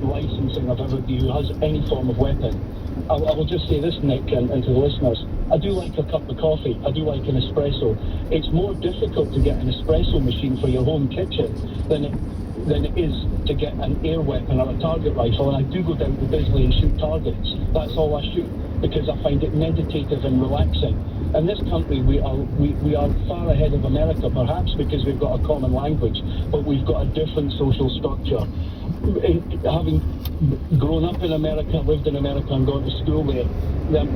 licensing of everybody who has any form of weapon. I will just say this, Nick, and to the listeners. I do like a cup of coffee. I do like an espresso. It's more difficult to get an espresso machine for your home kitchen than it is to get an air weapon or a target rifle. And I do go down to Bisley and shoot targets. That's all I shoot, because I find it meditative and relaxing. In this country, we are far ahead of America, perhaps because we've got a common language, but we've got a different social structure. Having grown up in America, lived in America and gone to school there,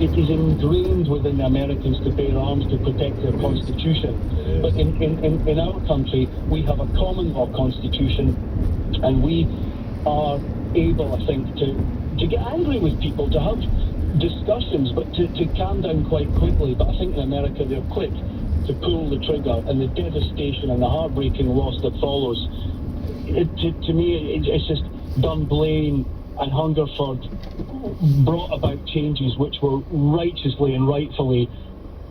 it is ingrained within the Americans to bear arms to protect their constitution. But in our country, we have a common law constitution, and we are able, I think, to get angry with people, to have discussions, but to calm down quite quickly. But I think in America they're quick to pull the trigger, and the devastation and the heartbreaking loss that follows, to me, it's just Dunblane and Hungerford brought about changes which were righteously and rightfully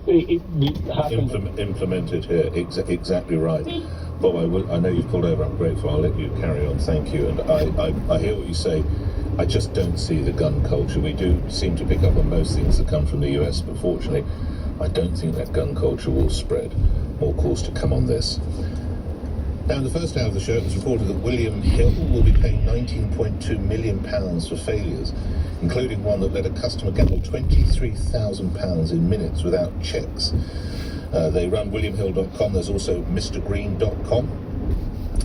implemented here. Exactly right. Bob, I know you've pulled over. I'm grateful. I'll let you carry on. Thank you. And I hear what you say. I just don't see the gun culture. We do seem to pick up on most things that come from the US, but fortunately, I don't think that gun culture will spread. More calls to come on this. Now, in the first hour of the show, it was reported that William Hill will be paying £19.2 million for failures, including one that let a customer gamble £23,000 in minutes without checks. They run WilliamHill.com. There's also MrGreen.com,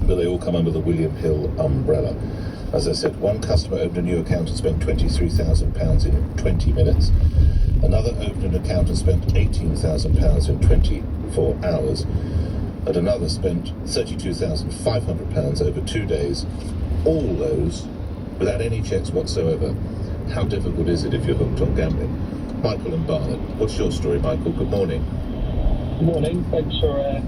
but they all come under the William Hill umbrella. As I said, one customer opened a new account and spent £23,000 in 20 minutes. Another opened an account and spent £18,000 in 24 hours. And another spent £32,500 over 2 days. All those without any checks whatsoever. How difficult is it if you're hooked on gambling? Michael and Barnet, what's your story, Michael? Good morning. Good morning. Thanks for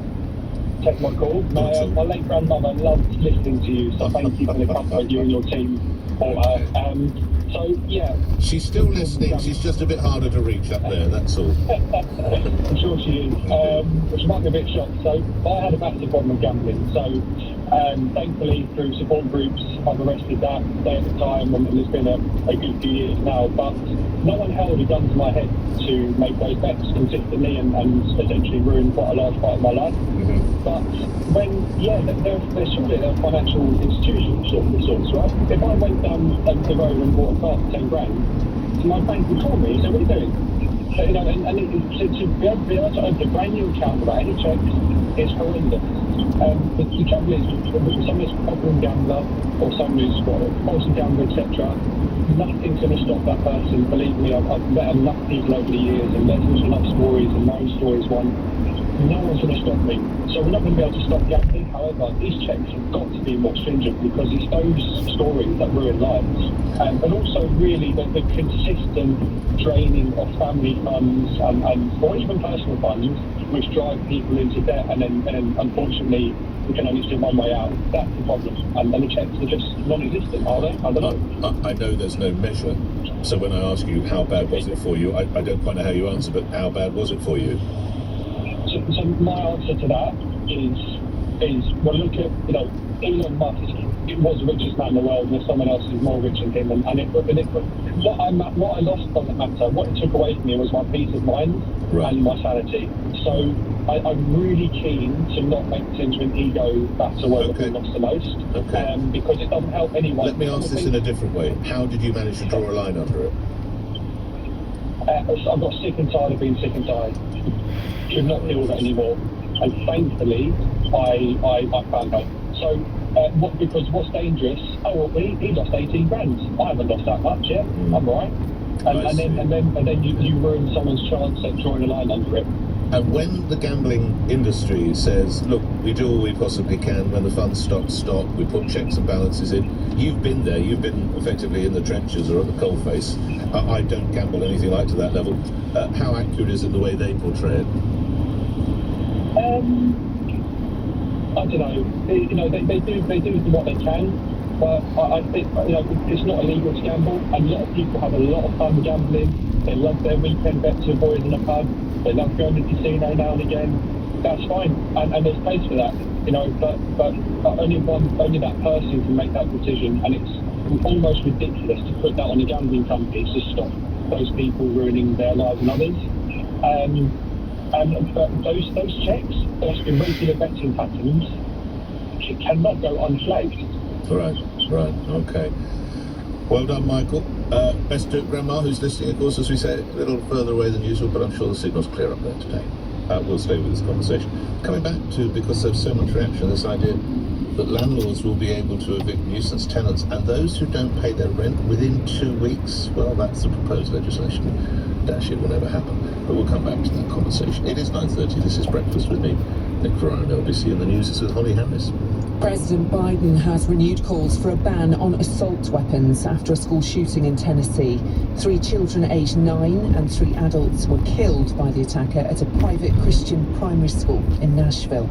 taking my call. My late grandmother loved listening to you, so thank you for the comfort you and your team for her. So, yeah. She's still listening. She's just a bit harder to reach up there, that's all. I'm sure she is. She might be a bit shocked. So, I had a massive problem with gambling. So, thankfully, through support groups, I've arrested that day at the time, and it's been a good few years now. But no one held a gun to my head to make those bets consistently and essentially ruin quite a large part of my life. Mm-hmm. But when, they're surely they're financial institutions of sorts, right? If I went down the road and bought a car for 10 grand, my bank would call me and say, what are you doing? So, to be able to open a brand new account without any checks is horrendous. The trouble is, someone who's a problem gambler or someone who's got a compulsive gambler, etc., nothing's going to stop that person. Believe me, I've met enough people over the years and listened to enough stories, and my own stories one. No one's going to stop me. So we're not going to be able to stop gambling. However, these checks have got to be more stringent, because it's those stories that ruin lives. And also really the consistent draining of family funds or even personal funds, which drive people into debt, and then unfortunately we can only see one way out. That's the problem. And the checks are just non-existent, are they? I don't know. I know there's no measure. So when I ask you how bad was it for you, I don't quite know how you answer, but how bad was it for you? So my answer to that is well, look at, Elon Musk. It was the richest man in the world, and there's someone else who's more rich than him. What I lost doesn't matter. What it took away from me was my peace of mind and my sanity. So I'm really keen to not make it into an ego battle where we lost the most, because it doesn't help anyone. Let me ask this in a different way. How did you manage to draw a line under it? I got sick and tired of being sick and tired. Could not deal with it anymore, and thankfully I found out. So because what's dangerous? Oh, well, he lost 18 grand. I haven't lost that much yet. I'm all right. And then you ruin someone's chance at drawing a line under it. And when the gambling industry says, look, we do all we possibly can, when the funds stop, we put checks and balances in, you've been there, you've been effectively in the trenches or at the coalface. I don't gamble anything like to that level. How accurate is it the way they portray it? I don't know. They do what they can, but I think it's not illegal to gamble. And a lot of people have a lot of fun gambling. They love their weekend bets with boys in a pub. They love going to the casino now and again. That's fine, and there's place for that. But only that person can make that decision, and almost ridiculous to put that on the gambling companies to stop those people ruining their lives and others. But those checks, there's been regular betting patterns, it cannot go unflagged. Right, okay. Well done, Michael. Best to Grandma, who's listening, of course, as we say, a little further away than usual, but I'm sure the signal's clear up there today. We'll stay with this conversation. Coming back to, because there's so much reaction, this idea that landlords will be able to evict nuisance tenants, and those who don't pay their rent within 2 weeks, well, that's the proposed legislation. Dash, it will never happen. But we'll come back to that conversation. It is 9:30. This is Breakfast with me, Nick Ferraro, LBC, and the news is with Holly Harris. President Biden has renewed calls for a ban on assault weapons after a school shooting in Tennessee. 3 children aged 9 and 3 adults were killed by the attacker at a private Christian primary school in Nashville.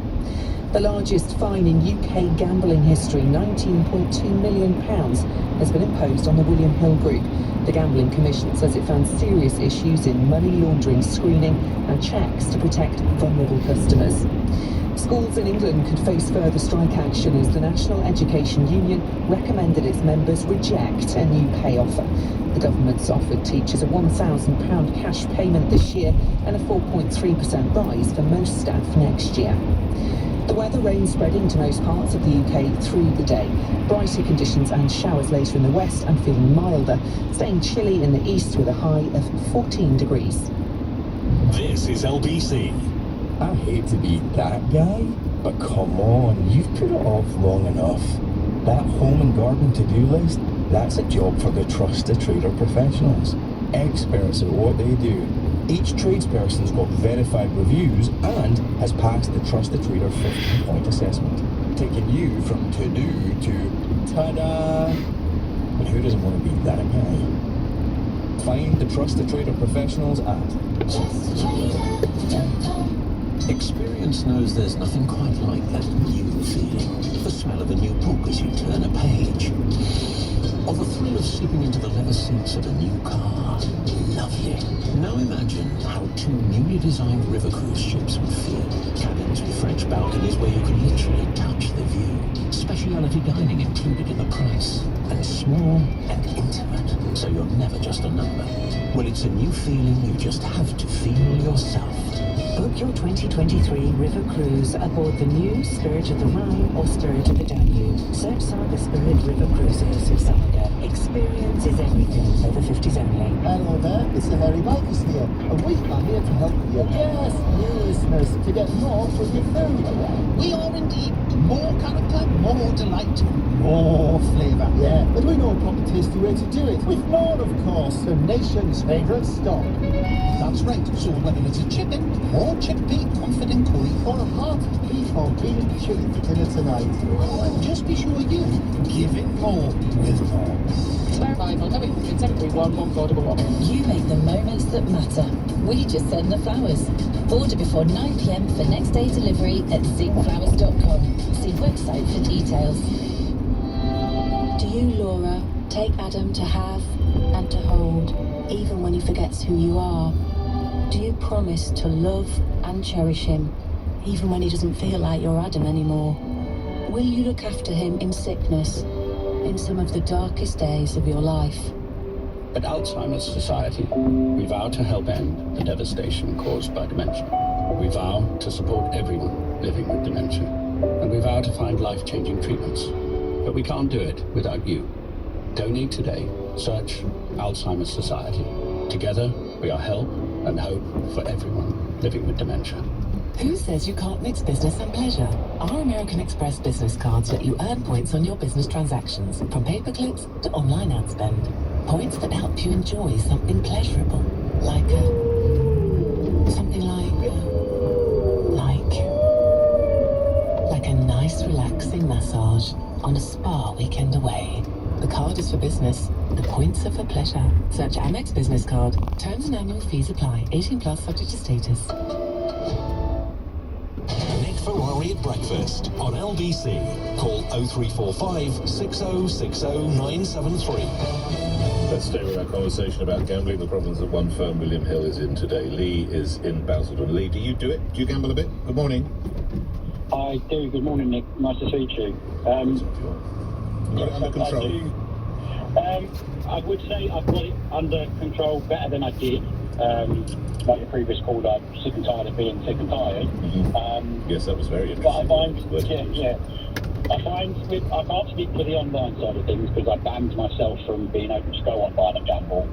The largest fine in UK gambling history, £19.2 million, has been imposed on the William Hill Group. The Gambling Commission says it found serious issues in money laundering screening and checks to protect vulnerable customers. Schools in England could face further strike action as the National Education Union recommended its members reject a new pay offer. The government's offered teachers a £1,000 cash payment this year and a 4.3% rise for most staff next year. The weather, rain spreading to most parts of the UK through the day. Brighter conditions and showers later in the west and feeling milder, staying chilly in the east with a high of 14 degrees. This is LBC. I hate to be that guy, but come on, you've put it off long enough. That home and garden to-do list, that's a job for the trusted trader professionals. Experts at what they do. Each tradesperson's got verified reviews and has passed the Trusted Trader 15-point assessment, taking you from to-do to ta-da. And who doesn't want to be that guy? Find the Trusted Trader professionals at... Experience knows there's nothing quite like that new feeling. The smell of a new book as you turn a page. Or the thrill of slipping into the leather seats of a new car. Lovely. Now imagine how 2 newly designed river cruise ships would feel. Cabins with French balconies where you can literally touch the view. Speciality dining included in the price. And small and intimate, so you're never just a number. Well, it's a new feeling you just have to feel yourself. Book your 2023 river cruise aboard the new Spirit of the Rhine or Spirit of the Danube. Search Saga Spirit River Cruises with Saga. Experience is everything. Over 50s only. Hello there, it's the Harry Marcus here, and we are here to help you, yes, new listeners, to get more from your food. We are indeed more character, more delight, more flavour. Yeah, but we know a proper tasty way to do it, with more, of course, the nation's favourite stock. That's right, so whether it's a chicken, or chickpea confident curry, or a hearty beef or beef chili for dinner tonight, well, just be sure you give it more with more. You make the moments that matter. We just send the flowers. Order before 9 p.m. for next day delivery at zingflowers.com. See website for details. Do you, Laura, take Adam to have and to hold, even when he forgets who you are? Do you promise to love and cherish him, even when he doesn't feel like you're Adam anymore? Will you look after him in sickness, in some of the darkest days of your life? At Alzheimer's Society, we vow to help end the devastation caused by dementia. We vow to support everyone living with dementia. And we vow to find life-changing treatments. But we can't do it without you. Donate today. Search Alzheimer's Society. Together, we are help and hope for everyone living with dementia. Who says you can't mix business and pleasure? Our American Express business cards let you earn points on your business transactions, from paperclips to online ad spend. Points that help you enjoy something pleasurable, like a nice relaxing massage on a spa weekend away. The card is for business, the points are for pleasure. Search Amex Business Card. Terms and annual fees apply. 18 plus, subject to status. Nick Ferrari at breakfast on LBC. Call 0345 6060 973. Let's stay with our conversation about gambling, the problems that one firm, William Hill, is in today. Lee is in Basildon. Lee, do you do it? Do you gamble a bit? Good morning. I do. Good morning, Nick. Nice to see you. Got it under control. I would say I've got it under control better than I did. Like the previous caller, I'm sick and tired of being sick and tired. Yes, that was very But I interesting. find, I find I can't speak for the online side of things because I banned myself from being able to go online and gamble.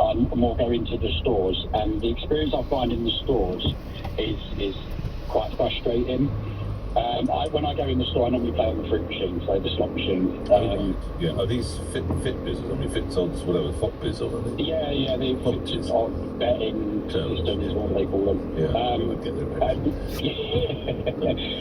I'm more going to the stores, and the experience I find in the stores is quite frustrating. When I go in the store, I normally play on the fruit machine, so the slot machine. Yeah, are these fit bizzers? I mean, fit odds, whatever, FOP biz or anything? Yeah, the Foxes. on betting system is what they call them. Yeah, we would get there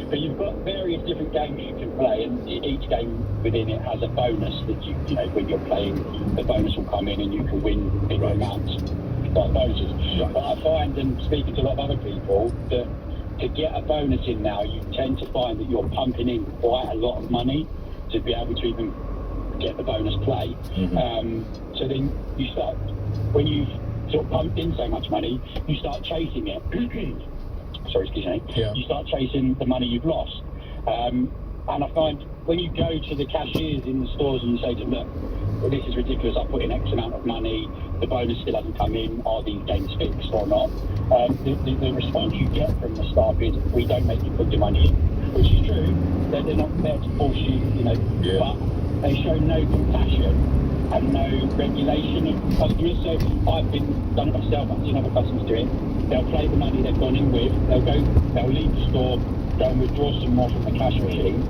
but you've got various different games you can play, and each game within it has a bonus that you know, when you're playing, the bonus will come in and you can win big amounts of bonuses. Right. But I find, and speaking to a lot of other people, that to get a bonus in now, you tend to find that you're pumping in quite a lot of money to be able to even get the bonus play. So then you start, when you've sort of pumped in so much money, you start chasing it. Sorry, excuse me. Yeah. You start chasing the money you've lost. And I find when you go to the cashiers in the stores and you say to them, look, well, this is ridiculous, I put in X amount of money, the bonus still hasn't come in, are these games fixed or not? The response you get from the staff is, we don't make you put your money in, which is true. They're not there to force you, you know, but they show no compassion and no regulation of customers. So I've done it myself, I've seen other customers do it. They'll play the money they've gone in with, they'll leave the store, go and withdraw some more from the cash machine,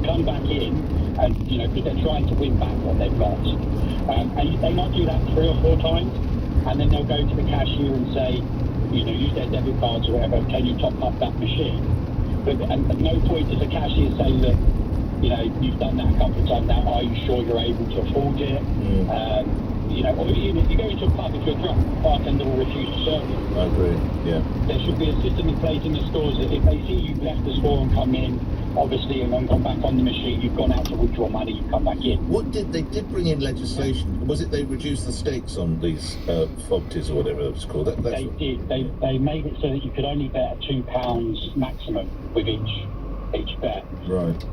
come back in, and you know, because they're trying to win back what they've lost. And they might do that 3 or 4 times, and then they'll go to the cashier and say, you know, use their debit cards or whatever, can you top up that machine? But at no point does the cashier say that, you know, you've done that a couple of times now, are you sure you're able to afford it? You know, or even if you go into a pub, if you're drunk, the bartender will refuse to serve you. I agree, yeah. There should be a system in place in the stores that if they see you've left the store and come in, obviously, and then gone back on the machine, you've gone out to withdraw money, you come back in. They did bring in legislation. Was it they reduced the stakes on these FOBTs or whatever it was called? They did. They made it so that you could only bet £2 maximum with each bet. Right.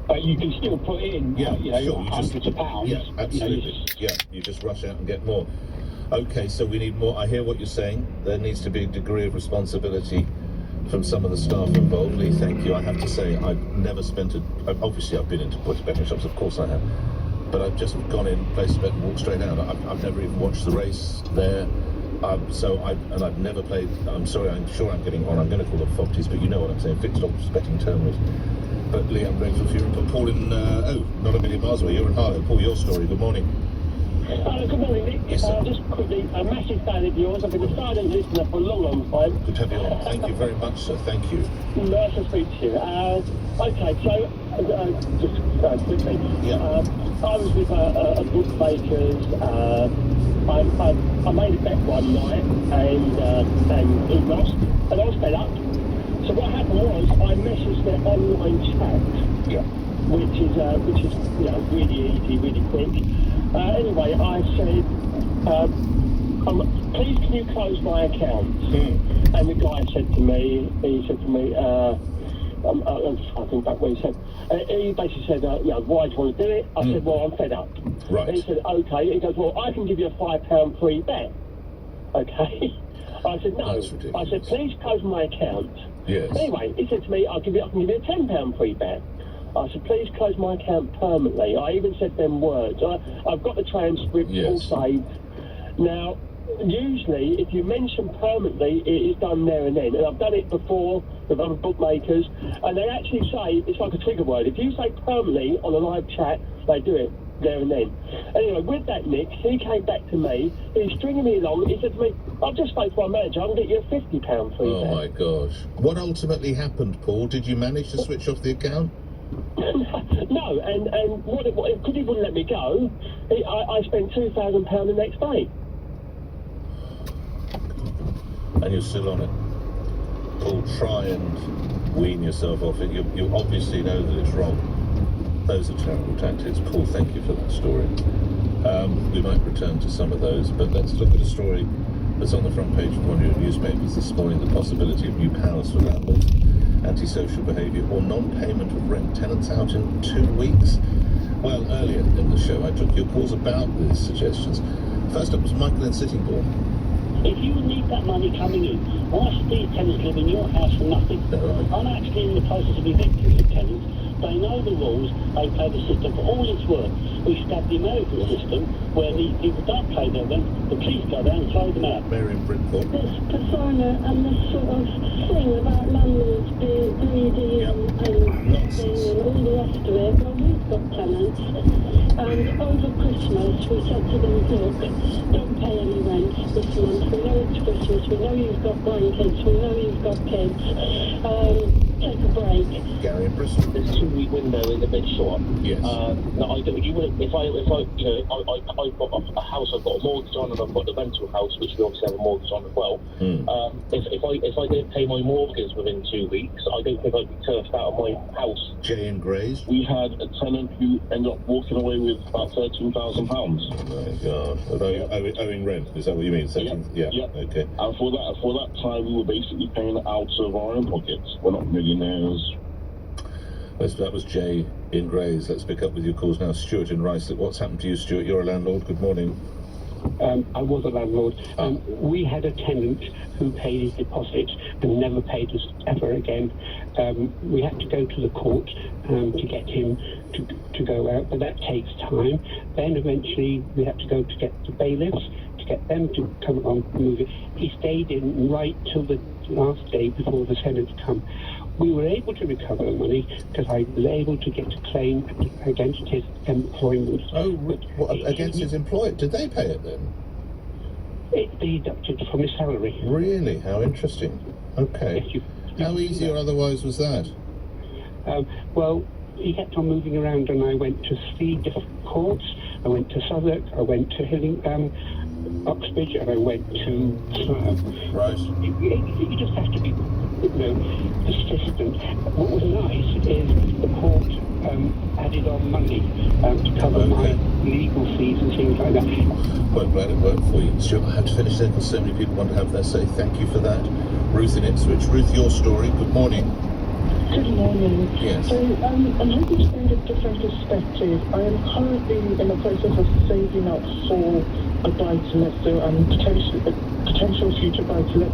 But you can still put in, hundreds of pounds. Yeah, absolutely. You just rush out and get more. Okay, so we need more. I hear what you're saying. There needs to be a degree of responsibility from some of the staff involved. Lee, thank you. I have to say, I've never spent obviously I've been into betting shops, of course I have, but I've just gone in, placed a bet and walked straight out. I've never even watched the race there. I've never played. I'm sorry, I'm sure I'm getting on. I'm going to call them FOBTs, but you know what I'm saying, fixed odds betting terminals. But Lee, I'm grateful for you. And put Paul in, not a million miles away, you're in Harlow. Paul, your story, good morning. Good morning, Nick. Yes, sir. Just quickly, a massive fan of yours. I've been a silent listener for a long time. Good to have you on. Thank you very much, sir. Thank you. Nice to speak to you. Okay, so just quickly. Yeah. I was with a bookmakers. I made a bet one night and he lost, and I was fed up. So what happened was I messaged their online chat, which is you know, really easy, really quick. Anyway, I said, please can you close my account? And the guy said to me, I think back when he said, he basically said, why do you want to do it? I said, well, I'm fed up. Right. And he said, okay. He goes, well, I can give you a £5 free bet. Okay. I said, no. That's ridiculous. I said, please close my account. Yes. Anyway, he said to me, I can give you a £10 free bet. I said, please close my account permanently. I even said them words. I've got the transcript all saved. Now, usually, if you mention permanently, it is done there and then. And I've done it before with other bookmakers, and they actually say, it's like a trigger word. If you say permanently on a live chat, they do it there and then. Anyway, with that, Nick, he came back to me, he's stringing me along, he said to me, I've just spoke to my manager, I can get you a £50 free bet. Oh my gosh. What ultimately happened, Paul? Did you manage to switch off the account? No, and because he wouldn't let me go, I spent £2,000 the next day. And you're still on it. Paul, try and wean yourself off it. You obviously know that it's wrong. Those are terrible tactics. Paul, thank you for that story. We might return to some of those, but let's look at a story that's on the front page of one of your newspapers this morning, the possibility of new powers for landlords, antisocial behaviour or non-payment of rent. Tenants out in 2 weeks. Well, earlier in the show, I took your calls about these suggestions. First up was Michael in Sittingbourne. If you need that money coming in, why should these tenants live in your house for nothing? Right. I'm actually in the process of evicting the tenants. They know the rules, they play the system for all its worth. We should have the American system where these people don't play their rent, the police go down and throw them out. Mary in Bridport. This persona and this sort of thing about landlords being greedy and nothing and all the rest of it. Well, we've got tenants, and over Christmas we said to them, look, don't pay any rent this month. We know it's Christmas, we know you've got grandkids, we know you've got kids. Take a break. Gary in Bristol. This 2-week window is a bit short. Yes. No, I don't. You wouldn't. If I, you know, I've got a house I've got a mortgage on, and I've got the rental house, which we obviously have a mortgage on as well. If I didn't pay my mortgage within 2 weeks, I don't think I'd be turfed out of my house. Jay in Grays. We had a tenant who ended up walking away with about £13,000. Oh my God! Owing rent. Is that what you mean? Yeah. Okay. And for that time, we were basically paying it out of our own pockets. We're not millionaires. That was Jay in Grays. Let's pick up with your calls now. Stuart in Ruyston. What's happened to you, Stuart? You're a landlord. Good morning. I was a landlord. We had a tenant who paid his deposit and never paid us ever again. We had to go to the court to get him to go out, but that takes time. Then eventually we had to go to get the bailiffs to get them to come along and move it. He stayed in right till the last day before the tenants come. We were able to recover the money because I was able to get a claim against his employment. Oh, against his employer? Did they pay it then? It deducted from his salary. Really? How interesting. Okay. Yes, How easy or otherwise was that? Well, he kept on moving around, and I went to 3 different courts. I went to Southwark, I went to Uxbridge, and I went to Slough. Right. You just have to be, persistent. What was nice is the court added on money to cover my legal fees and things like that. Well, glad it worked for you. Stuart, I had to finish there because so many people want to have their say. Thank you for that. Ruth in Ipswich. Ruth, your story. Good morning. Good morning. Yes. So I'm hoping to bring a different perspective. I am currently in the process of saving up for a buy-to-let, so I'm potential future buy-to-let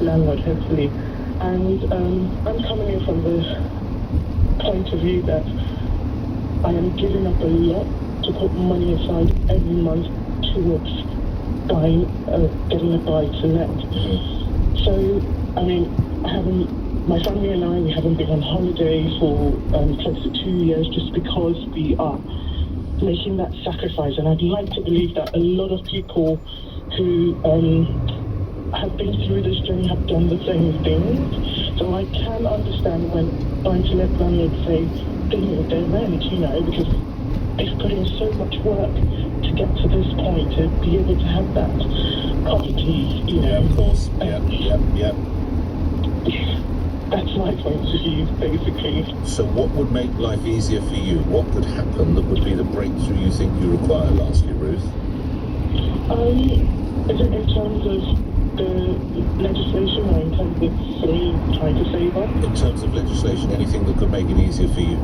landlord, hopefully. And I'm coming in from the point of view that I am giving up a lot to put money aside every month towards getting a buy-to-let. So, I mean, my family and I, we haven't been on holiday for close to 2 years just because we are making that sacrifice. And I'd like to believe that a lot of people who have been through this journey have done the same things. So I can understand when buy-to-let landlords say their rent, because they've put in so much work to get to this point, to be able to have that property, Yeah, of course. Yeah. That's my point of view, basically. So what would make life easier for you? What could happen that would be the breakthrough you think you require, lastly, Ruth? Is it in terms of the legislation or in terms of me trying to save up? In terms of legislation, anything that could make it easier for you?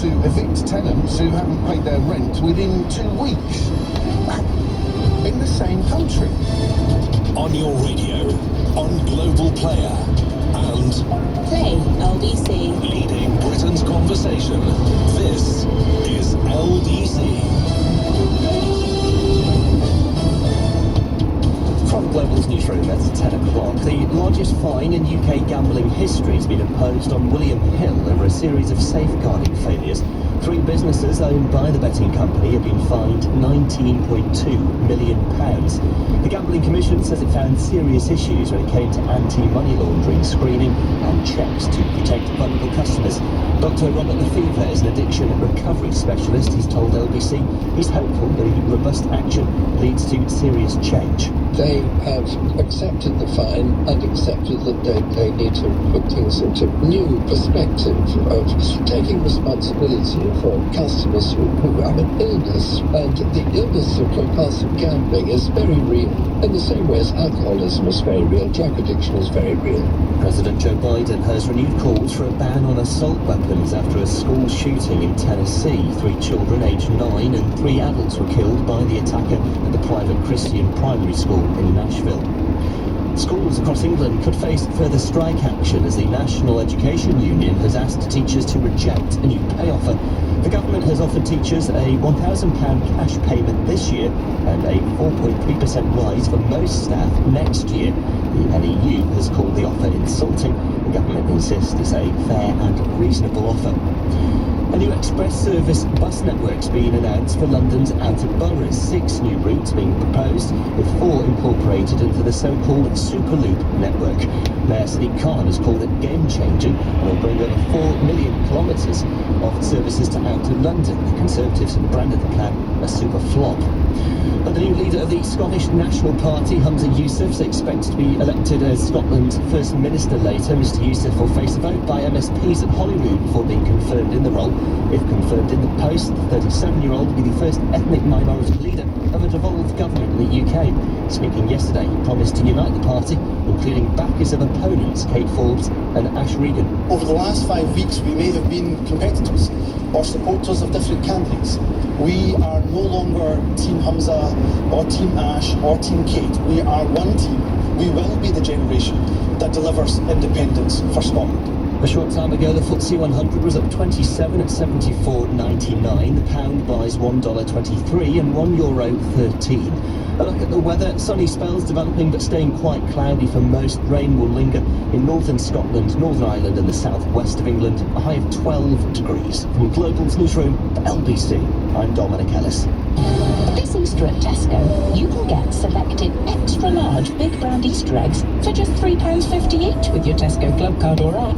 to evict tenants who haven't paid their rent within 2 weeks. In the same country. On your radio, on Global Player, and Play LBC. leading Britain's conversation. This is LBC. From Global's newsroom at 10 o'clock, the largest fine in UK gambling history has been imposed on William Hill over a series of safeguarding failures. 3 businesses owned by the betting company have been fined £19.2 million. The Gambling Commission says it found serious issues when it came to anti-money laundering screening and checks to protect vulnerable customers. Dr. Robert Lefevre is an addiction recovery specialist. He's told LBC he's hopeful that robust action leads to serious change. They have accepted the fine and accepted that they need to put things into new perspective of taking responsibility for customers who have an illness. And the illness of compulsive gambling is very real. In the same way as alcoholism is very real, drug addiction is very real. President Joe Biden has renewed calls for a ban on assault weapons after a school shooting in Tennessee. 3 children aged 9 and 3 adults were killed by the attacker at the private Christian primary school in Nashville. Schools across England could face further strike action as the National Education Union has asked teachers to reject a new pay offer. The government has offered teachers a £1,000 cash payment this year and a 4.3% rise for most staff next year. The NEU has called the offer insulting. The government insists it's a fair and reasonable offer. A new express service bus network's been announced for London's outer boroughs. 6 new routes being proposed, with 4 incorporated into the so-called Superloop network. Mayor Sadiq Khan has called it game-changing and will bring over 4 million kilometres of services to outer London. The Conservatives have branded the plan a super flop. But the new leader of the Scottish National Party, Humza Yousaf, is expected to be elected as Scotland's First Minister later. Mr Yousaf will face a vote by MSPs at Holyrood before being confirmed in the role. If confirmed in the post, the 37-year-old will be the first ethnic minority leader of a devolved government in the UK. Speaking yesterday, he promised to unite the party, including backers of opponents Kate Forbes and Ash Regan. Over the last 5 weeks, we may have been competitors or supporters of different candidates. We are no longer Team Humza or Team Ash or Team Kate. We are one team. We will be the generation that delivers independence for Scotland. A short time ago, the FTSE 100 was up 27 at 74.99. The pound buys $1.23 and €1.13. A look at the weather. Sunny spells developing but staying quite cloudy for most. Rain will linger in northern Scotland, Northern Ireland and the southwest of England. A high of 12 degrees. From Global's newsroom at LBC, I'm Dominic Ellis. This Easter at Tesco, you can get selected extra large big brand Easter eggs for just £3.50 each with your Tesco Club card or app.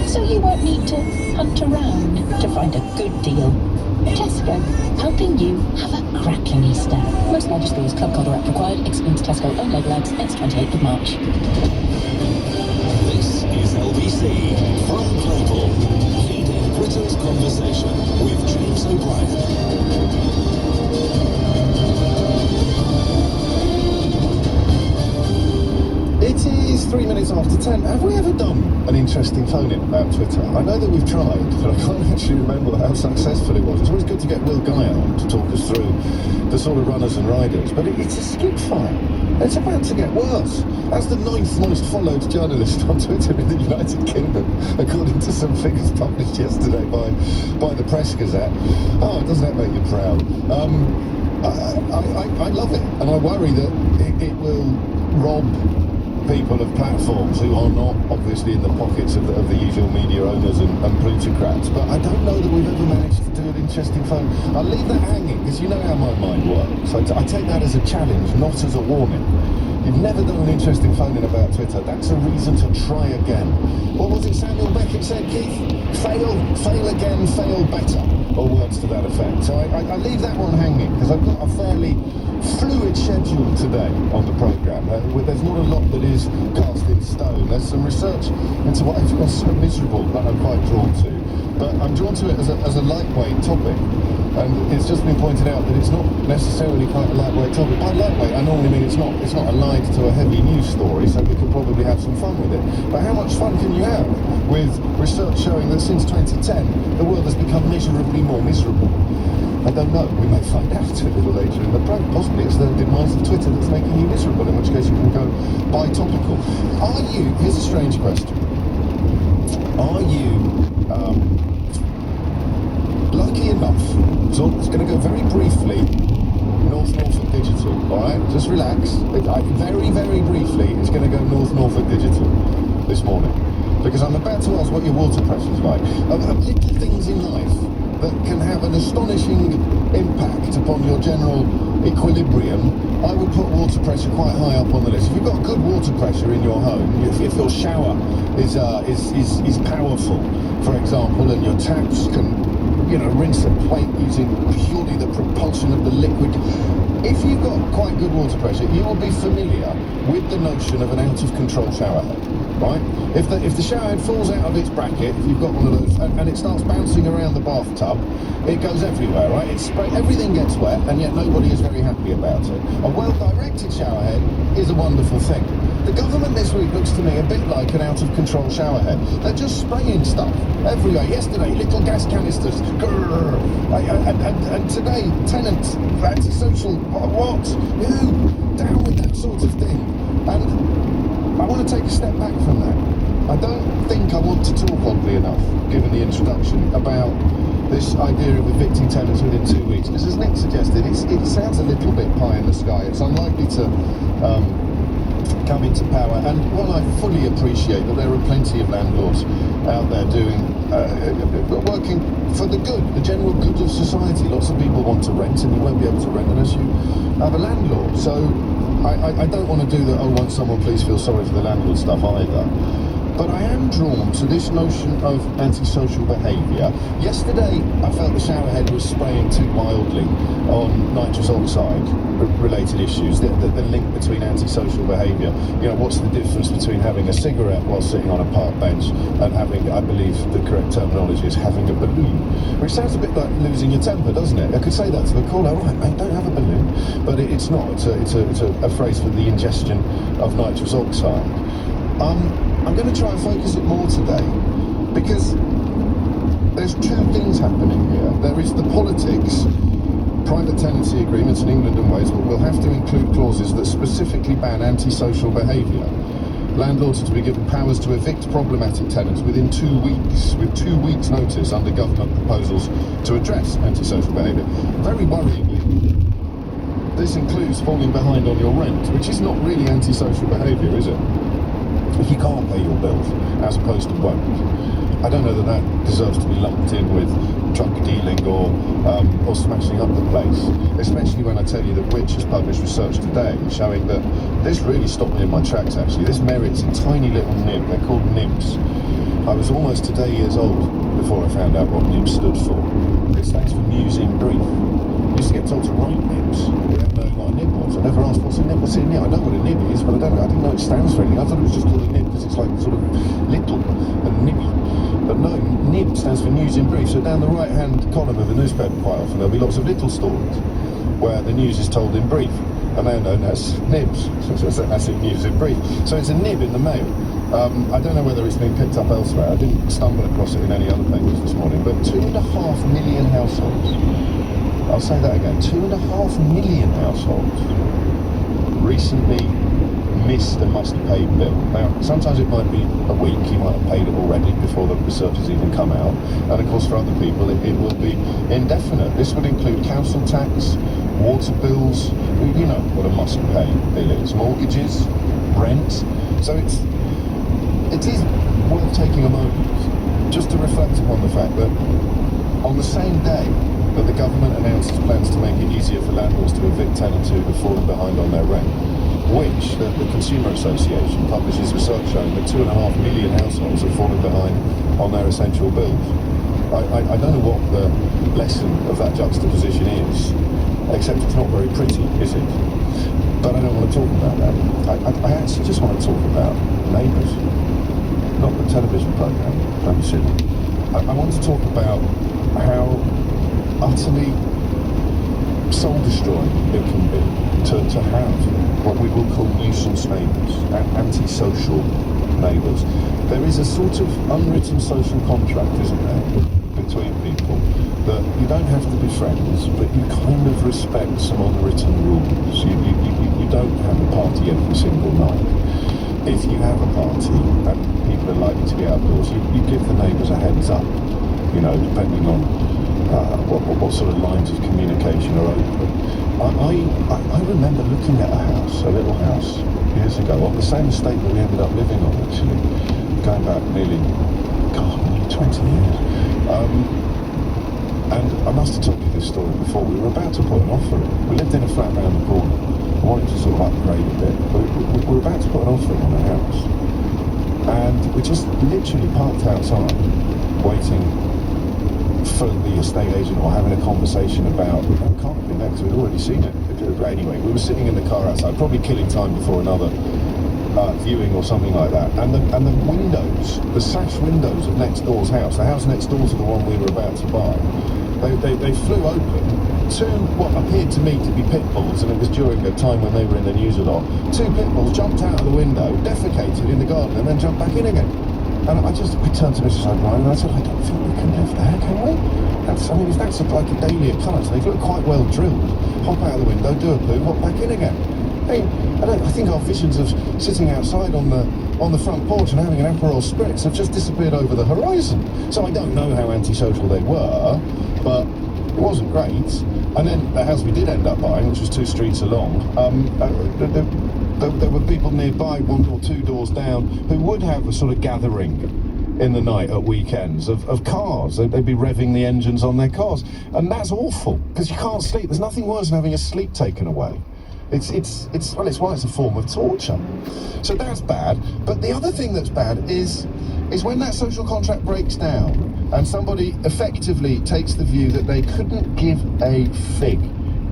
So you won't need to hunt around to find a good deal. Tesco, helping you have a cracking Easter. Most larger stores, Club card or app required. Excludes Tesco own label eggs. Ends 28th of March. This is LBC from Global, leading Britain's conversation with James O'Brien. It is 3 minutes after 10. Have we ever done an interesting phone-in about Twitter? I know that we've tried, but I can't actually remember how successful it was. It's always good to get Will Guy on to talk us through the sort of runners and riders, but it's a skip file. It's about to get worse. That's the 9th most followed journalist on Twitter in the United Kingdom, according to some figures published yesterday by the Press Gazette. Oh, doesn't that make you proud? I love it, and I worry that it will rob people of platforms who are not obviously in the pockets of the usual media owners and plutocrats. But I don't know that we've ever managed to do an interesting phone. I'll leave that hanging because you know how my mind works. I take that as a challenge, not as a warning. You've never done an interesting phone-in about Twitter. That's a reason to try again. What was it Samuel Beckett said, Keith? Fail again, fail better, or words to that effect. So I leave that one hanging because I've got a fairly fluid schedule today on the programme. There's not a lot that is cast in stone. There's some research into what everyone's so miserable that I'm quite drawn to. But I'm drawn to it as a lightweight topic. And it's just been pointed out that it's not necessarily quite a lightweight topic. By lightweight, I normally mean it's not allied to a heavy news story, so we can probably have some fun with it. But how much fun can you have with research showing that since 2010, the world has become measurably more miserable? I don't know. We may find out a little later in the program. Possibly it's the demise of Twitter that's making you miserable, in which case you can go bi-topical. Are you, here's a strange question, are you lucky enough, so it's going to go very briefly, North Norfolk Digital, alright? Just relax. Very, very briefly, it's going to go North Norfolk Digital this morning. Because I'm about to ask what your water pressure's like. Little things in life that can have an astonishing impact upon your general equilibrium. I would put water pressure quite high up on the list. If you've got good water pressure in your home, if your shower is powerful, for example, and your taps can, rinse a plate using purely the propulsion of the liquid. If you've got quite good water pressure, you will be familiar with the notion of an out-of-control shower head, right? If the shower head falls out of its bracket, if you've got one of those, and it starts bouncing around the bathtub, it goes everywhere, right? Everything gets wet, and yet nobody is very happy about it. A well-directed shower head is a wonderful thing. The government this week looks to me a bit like an out-of-control shower head. They're just spraying stuff everywhere. Yesterday, little gas canisters. Grrr. And today, tenants, antisocial. What? Who? Down with that sort of thing. And I want to take a step back from that. I don't think I want to talk oddly enough, given the introduction, about this idea of evicting tenants within 2 weeks. Because as Nick suggested, it sounds a little bit pie in the sky. It's unlikely to come into power, and while I fully appreciate that there are plenty of landlords out there working for the good, the general good of society. Lots of people want to rent, and you won't be able to rent unless you have a landlord. So I don't want to do the won't someone please feel sorry for the landlord stuff either. But I am drawn to this notion of antisocial behaviour. Yesterday, I felt the shower head was spraying too wildly on nitrous oxide-related issues, the link between antisocial behaviour. What's the difference between having a cigarette while sitting on a park bench and having, I believe the correct terminology is having a balloon, which sounds a bit like losing your temper, doesn't it? I could say that to the caller, right, mate, don't have a balloon. But it's not. It's a phrase for the ingestion of nitrous oxide. I'm going to try and focus it more today, because there's two things happening here. There is the politics. Private tenancy agreements in England and Wales will have to include clauses that specifically ban antisocial behaviour. Landlords are to be given powers to evict problematic tenants within 2 weeks, with 2 weeks' notice under government proposals to address antisocial behaviour. Very worryingly, this includes falling behind on your rent, which is not really antisocial behaviour, is it? If you can't pay your bills, as opposed to won't. I don't know that deserves to be lumped in with drug dealing or smashing up the place, especially when I tell you that Which has published research today showing that this really stopped me in my tracks, actually. This merits a tiny little nib. They're called nibs. I was almost today years old before I found out what nibs stood for. It stands for News in Brief. I used to get told to write nibs without knowing what a nib was. I never asked what's a nib. What's a nib? I know what a nib is, but I didn't know it stands for anything. I thought it was just called a nib because it's like sort of little and nibby. But no, nib stands for News in Brief. So down the right-hand column of the newspaper quite often there'll be lots of little stories where the news is told in brief, and they're known as nibs. So that's it, News in Brief. So it's a nib in the mail. I don't know whether it's been picked up elsewhere. I didn't stumble across it in any other papers this morning, but 2.5 million households. I'll say that again, 2.5 million households recently missed a must-pay bill. Now, sometimes it might be a week, you might have paid it already before the research has even come out, and of course for other people it will be indefinite. This would include council tax, water bills, you know what a must-pay bill is, mortgages, rent. So it is worth taking a moment just to reflect upon the fact that on the same day that the government announces plans to make it easier for landlords to evict tenants who have fallen behind on their rent, which the Consumer Association publishes research showing that 2.5 million households have fallen behind on their essential bills. I don't know what the lesson of that juxtaposition is, except it's not very pretty, is it? But I don't want to talk about that. I actually just want to talk about Neighbours, not the television programme, don't be silly. I want to talk about how utterly soul-destroying it can be to have what we will call nuisance neighbours, antisocial neighbours. There is a sort of unwritten social contract, isn't there, between people, that you don't have to be friends, but you kind of respect some unwritten rules. You don't have a party every single night. If you have a party and people are likely to be outdoors, you give the neighbours a heads up, depending on what sort of lines of communication are open. I remember looking at a little house, years ago, on the same estate that we ended up living on, actually, going back nearly 20 years. And I must have told you this story before. We were about to put an offer in. We lived in a flat round the corner. I wanted to sort of upgrade a bit. We were about to put an offer in on the house. And we just literally parked outside, waiting for the estate agent or having a conversation about, it can't have been there because we'd already seen it. But anyway, we were sitting in the car outside, probably killing time before another viewing or something like that. And the windows, the sash windows of next door's house, the house next door to the one we were about to buy, they flew open. Two, what appeared to me to be pit bulls, and it was during a time when they were in the news a lot. Two pit bulls jumped out of the window, defecated in the garden, and then jumped back in again. And I turned to Mrs. O'Brien and I said, I don't think we can live there, can we? That's like a daily occurrence. They look quite well drilled. Hop out of the window, do a poo, hop back in again. Hey, I think our visions of sitting outside on the front porch and having an Aperol Spritz have just disappeared over the horizon. So I don't know how antisocial they were, but it wasn't great. And then the house we did end up buying, which was 2 streets along, there were people nearby, 1 or 2 doors down, who would have a sort of gathering in the night at weekends of cars. They'd be revving the engines on their cars. And that's awful, because you can't sleep. There's nothing worse than having your sleep taken away. It's why it's a form of torture. So that's bad. But the other thing that's bad is when that social contract breaks down and somebody effectively takes the view that they couldn't give a fig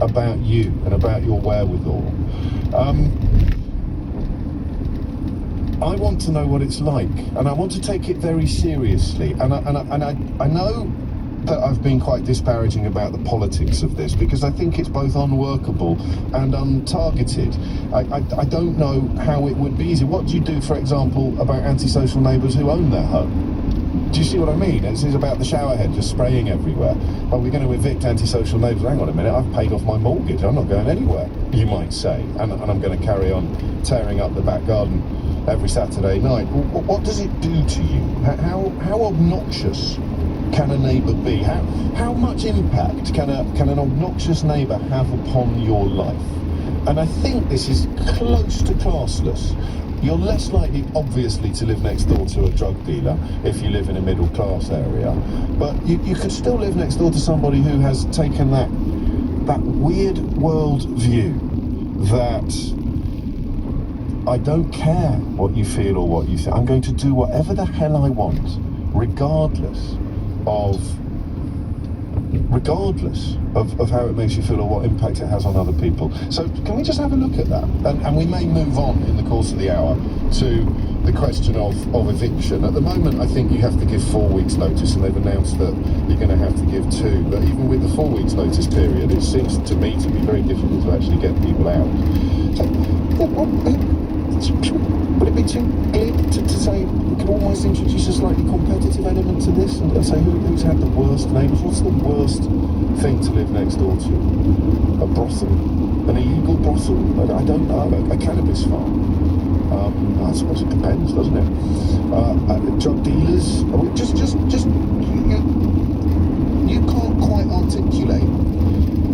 about you and about your wherewithal. I want to know what it's like, and I want to take it very seriously. And I know that I've been quite disparaging about the politics of this, because I think it's both unworkable and untargeted. I don't know how it would be easy. What do you do, for example, about antisocial neighbours who own their home? Do you see what I mean? It's about the showerhead just spraying everywhere. Well, we're going to evict antisocial neighbours. Hang on a minute, I've paid off my mortgage. I'm not going anywhere, you might say. And I'm going to carry on tearing up the back garden every Saturday night. What does it do to you? How obnoxious can a neighbour be? How much impact can an obnoxious neighbour have upon your life? And I think this is close to classless. You're less likely, obviously, to live next door to a drug dealer if you live in a middle class area, but you could still live next door to somebody who has taken that weird world view that I don't care what you feel or what you think. I'm going to do whatever the hell I want, regardless of how it makes you feel or what impact it has on other people. So can we just have a look at that? And we may move on in the course of the hour to the question of eviction. At the moment, I think you have to give 4 weeks notice, and they've announced that you're going to have to give 2. But even with the 4 weeks notice period, it seems to me to be very difficult to actually get people out. So, would it be too glib to say we could almost introduce a slightly competitive element to this and say who's had the worst neighbours? What's the worst thing to live next door to? A brothel? An illegal brothel? I don't know. A cannabis farm? I suppose it depends, doesn't it? Drug dealers? You can't quite articulate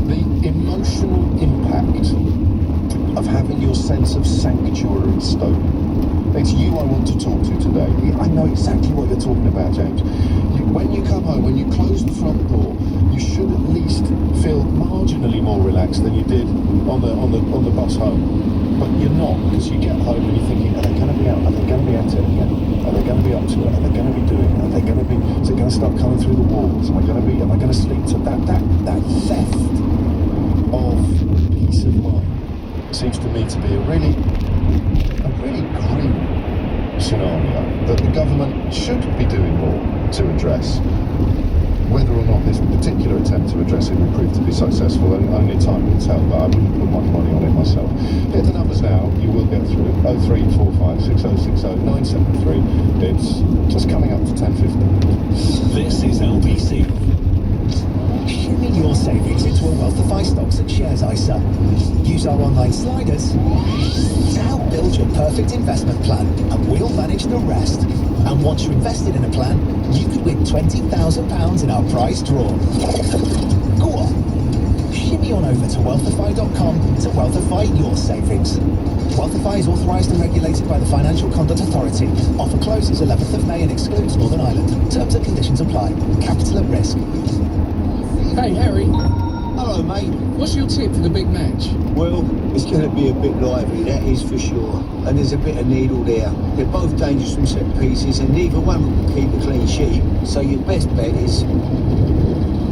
the emotional impact of having your sense of sanctuary stolen. It's you I want to talk to today. I know exactly what you're talking about, James. When you come home, when you close the front door, you should at least feel marginally more relaxed than you did on the bus home. But you're not, because you get home and you're thinking, are they going to be out? Are they going to be at it again? Are they going to be up to it? Are they going to be doing it? Are they going to be? Is it going to start coming through the walls? Am I going to sleep to that theft of peace of mind? Seems to me to be a really grim scenario that the government should be doing more to address. Whether or not this particular attempt to address it will prove to be successful, only time will tell, but I wouldn't put much money on it myself. Hit the numbers now, you will get through. 0345 6060 973. It's just coming up to 10:50. This is LBC. Shimmy your savings into a Wealthify stocks and shares ISA. Use our online sliders to help build your perfect investment plan, and we'll manage the rest. And once you're invested in a plan, you could win £20,000 in our prize draw. Go on, shimmy on over to wealthify.com to wealthify your savings. Wealthify is authorised and regulated by the Financial Conduct Authority. Offer closes 11th of May and excludes Northern Ireland. Terms and conditions apply. Capital at risk. Hey, Harry. Hello, mate. What's your tip for the big match? Well, it's going to be a bit lively, that is for sure. And there's a bit of needle there. They're both dangerous from set pieces, and neither one will keep a clean sheet. So your best bet is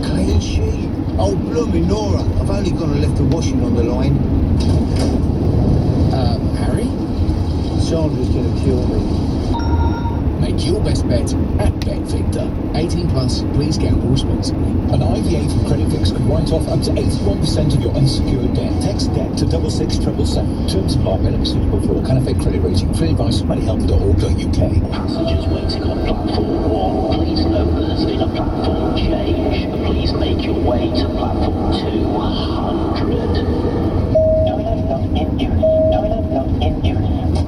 clean sheet. Oh, blooming Nora, I've only gone and left the washing on the line. Harry? Sandra's going to kill me. Make your best bet at BetVictor. 18 plus, please gamble responsibly. An IVA from Credit can write off up to 81% of your unsecured debt. Text debt to 66777. Terms apply. Minimum suitable for all. Can affect credit rating. Free advice from moneyhelp.org.uk. Passengers waiting on platform 1, please note that there's been a platform change. Please make your way to platform 200.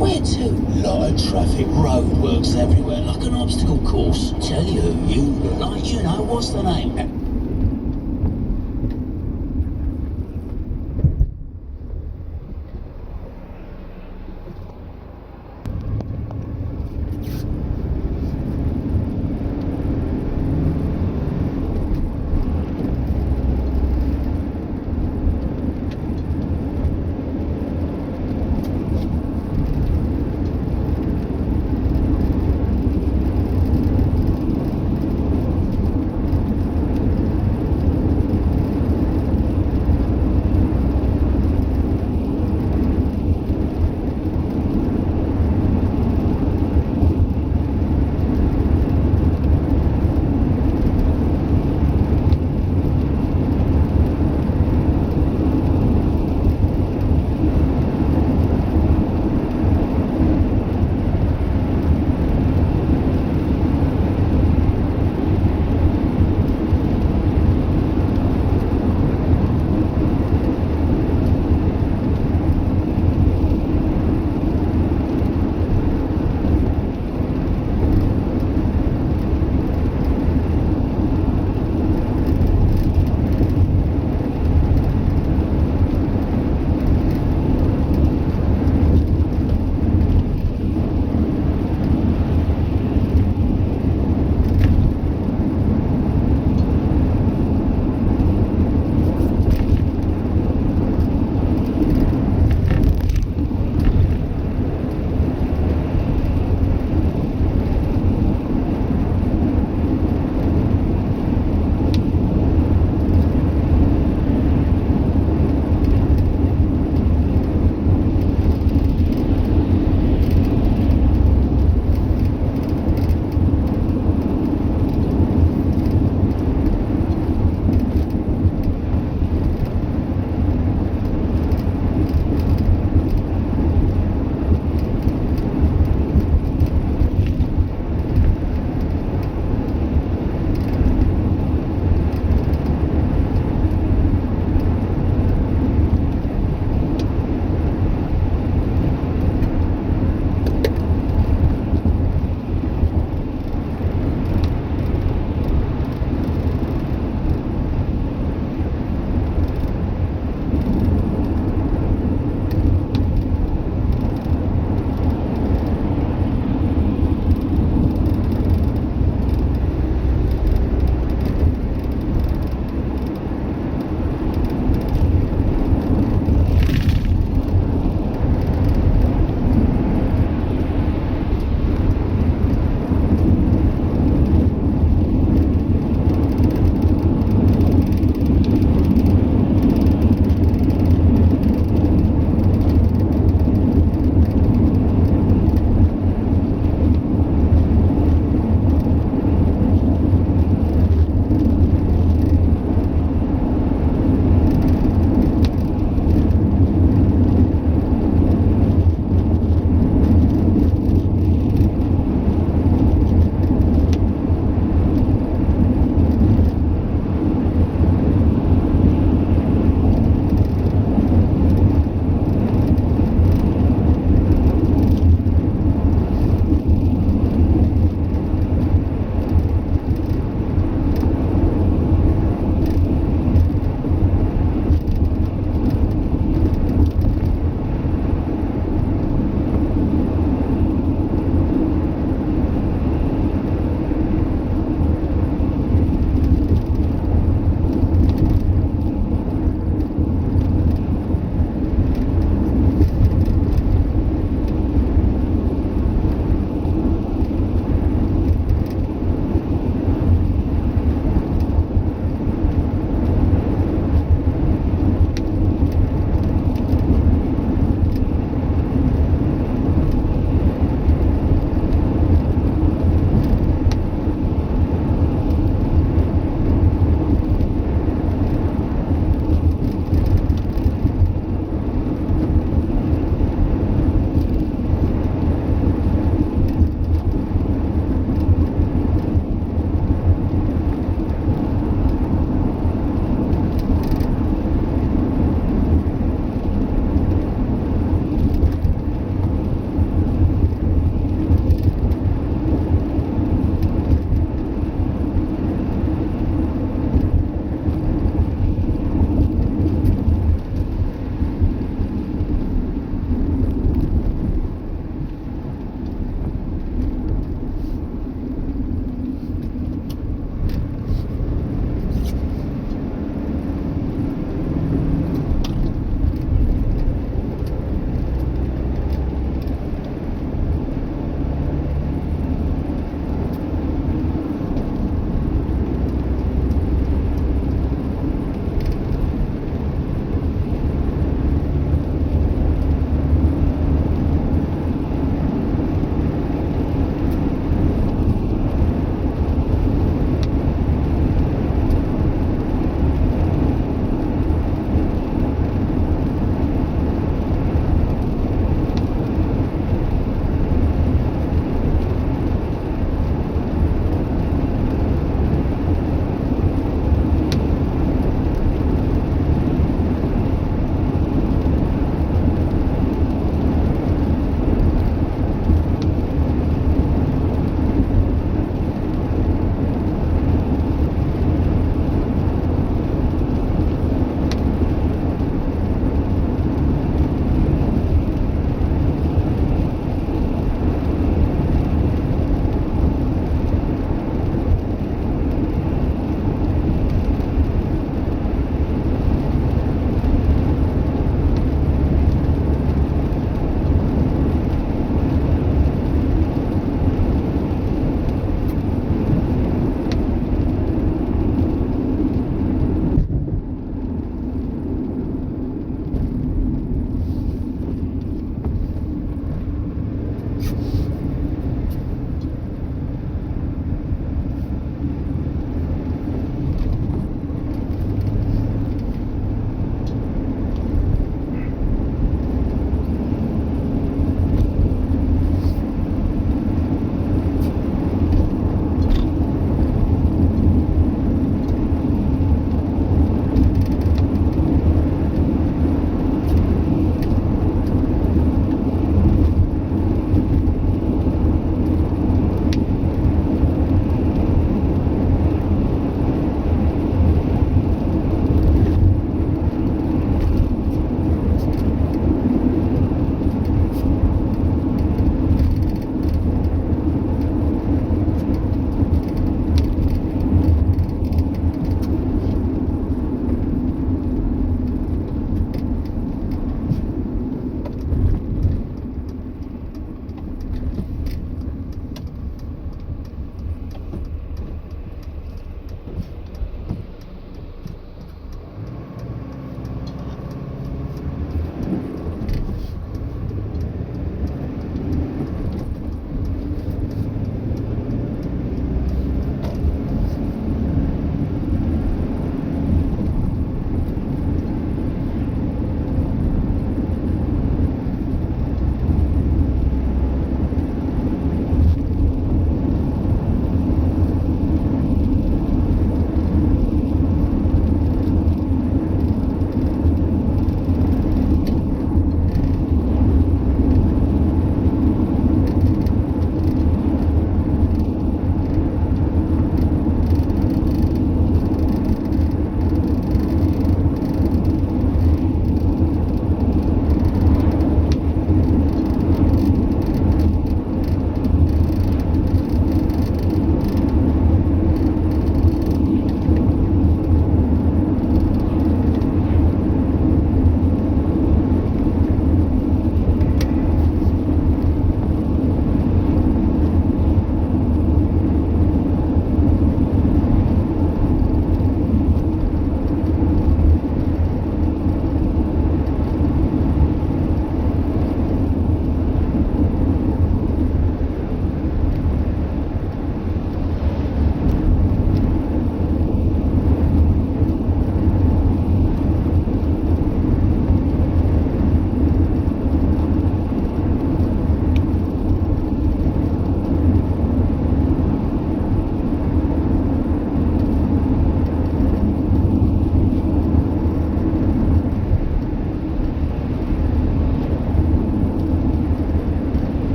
Where to? Lot of traffic, roadworks everywhere, like an obstacle course. Tell you, you know, what's the name?